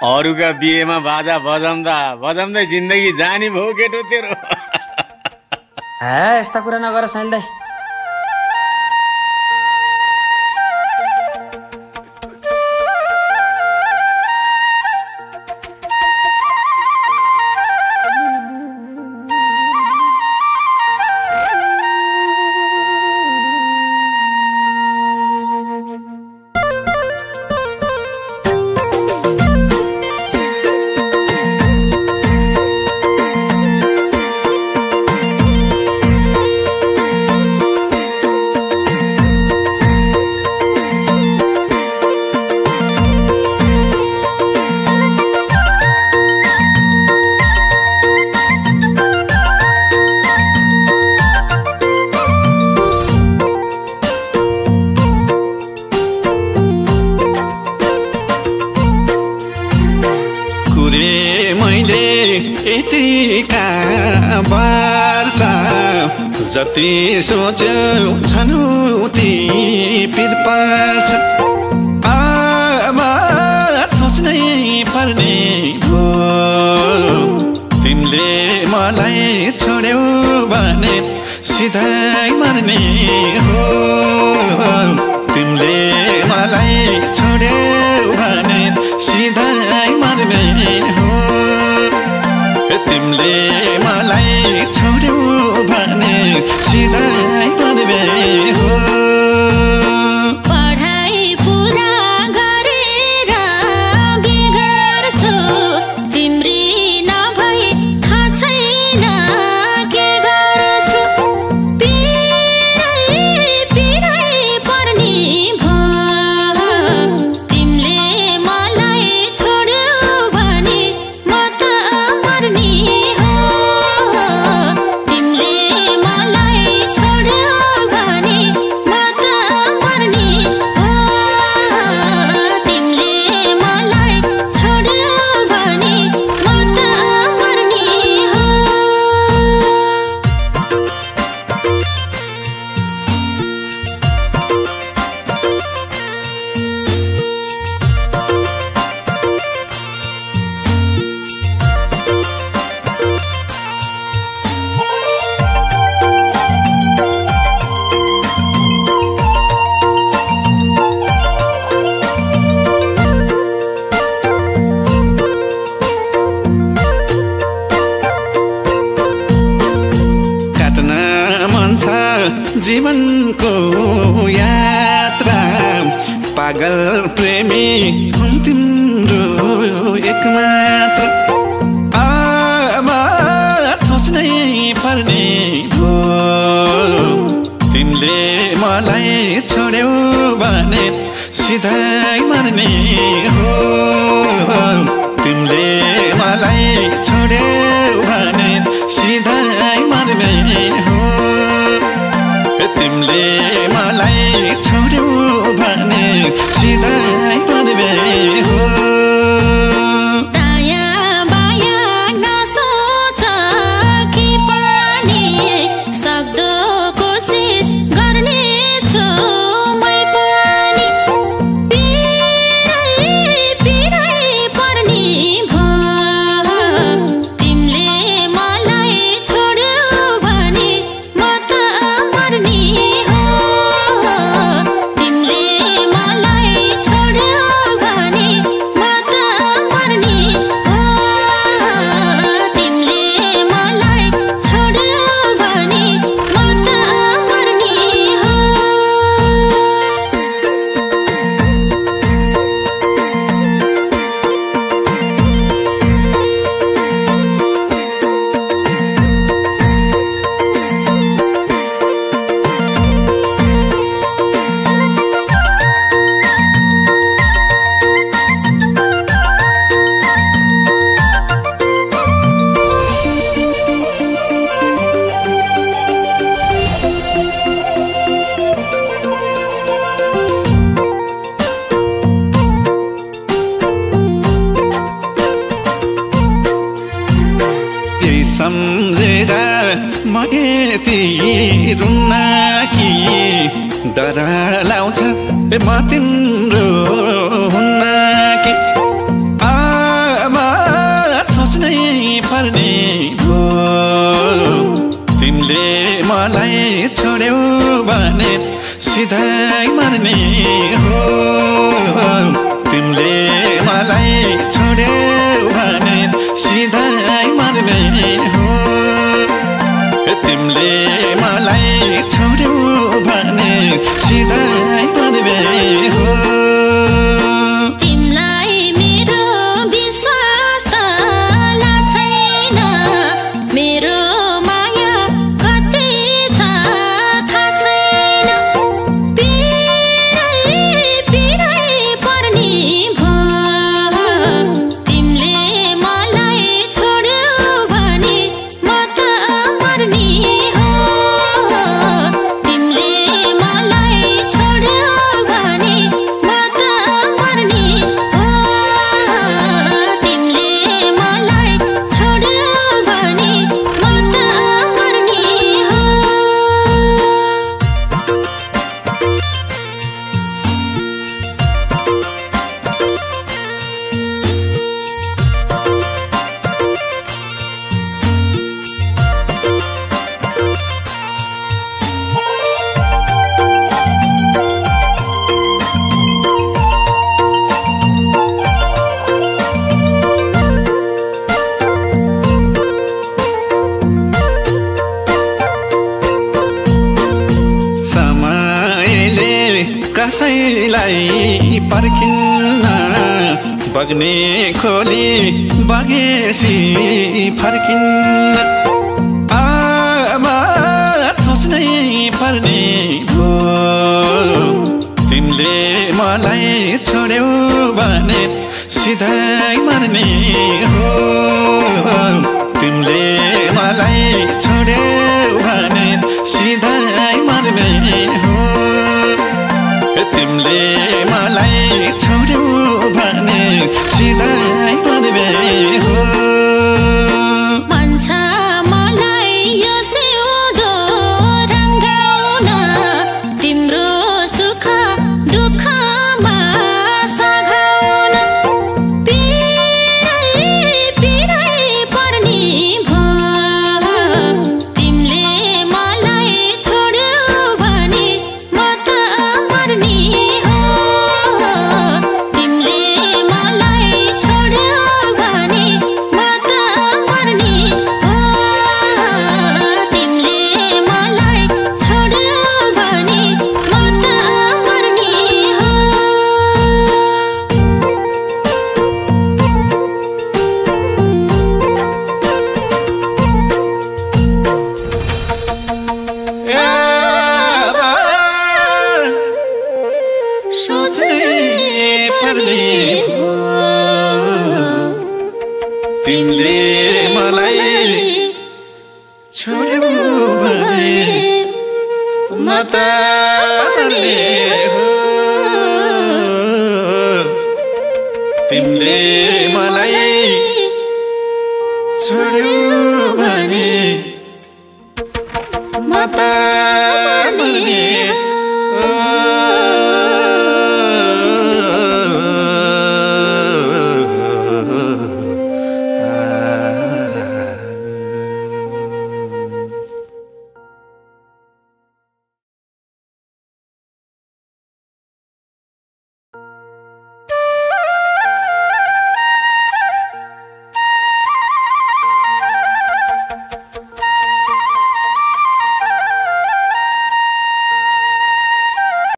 अरूका बिहेमा बाजा बजाउँदा बजाउँदै जिन्दगी जानी भो केटो तेरो। यस्ता कुरा नगर साइल दाइ। जति सोच्यो छनुती पिर पर्छ सोच्नै पर्ने भो तिमीले मलाई छोड्यौ भने सिधै मर्ने हो तिमीले मलाई छोड्यौ भने सिधै मर्ने हो तिमीले मलाई छोड्यौ भने सिधै मर्ने हो। जीवनको यात्रा पागल प्रेमी तिम्रो एक मात्र सोच्नै पर्ने भो तिमीले मलाई छोड्यौ भने सिधै मर्ने हो तिमीले मलाई छोड्यौ भने सिधै मर्ने हो तिमीले मलाई छोड्यौ भने सिधै मर्ने हो। सम्झेर म यति रुन्न कि डर लाउँछ म तिम्रो हुन्न कि सिधै मर्ने हो तिमीले मलाई छोड्यौ भने सिधै मर्ने हो तिमीले मलाई छोड्यौ भने सिधै मर्ने हो कसैलाई पर्खिन्न बग्ने खोली बगेसी फर्किन्न अब सोच्नै पर्ने भो तिमीले मलाई छोड्यौ भने सिधै मर्ने हो तिमीले मलाई छोड्यौ भने सिधै मर्ने हो तिमीले मलाई छोड्यौ भने सिधै मर्ने हो तिमीले मलाई छोड्यौ भने म त मर्ने हो तिमीले मलाई छोड्यौ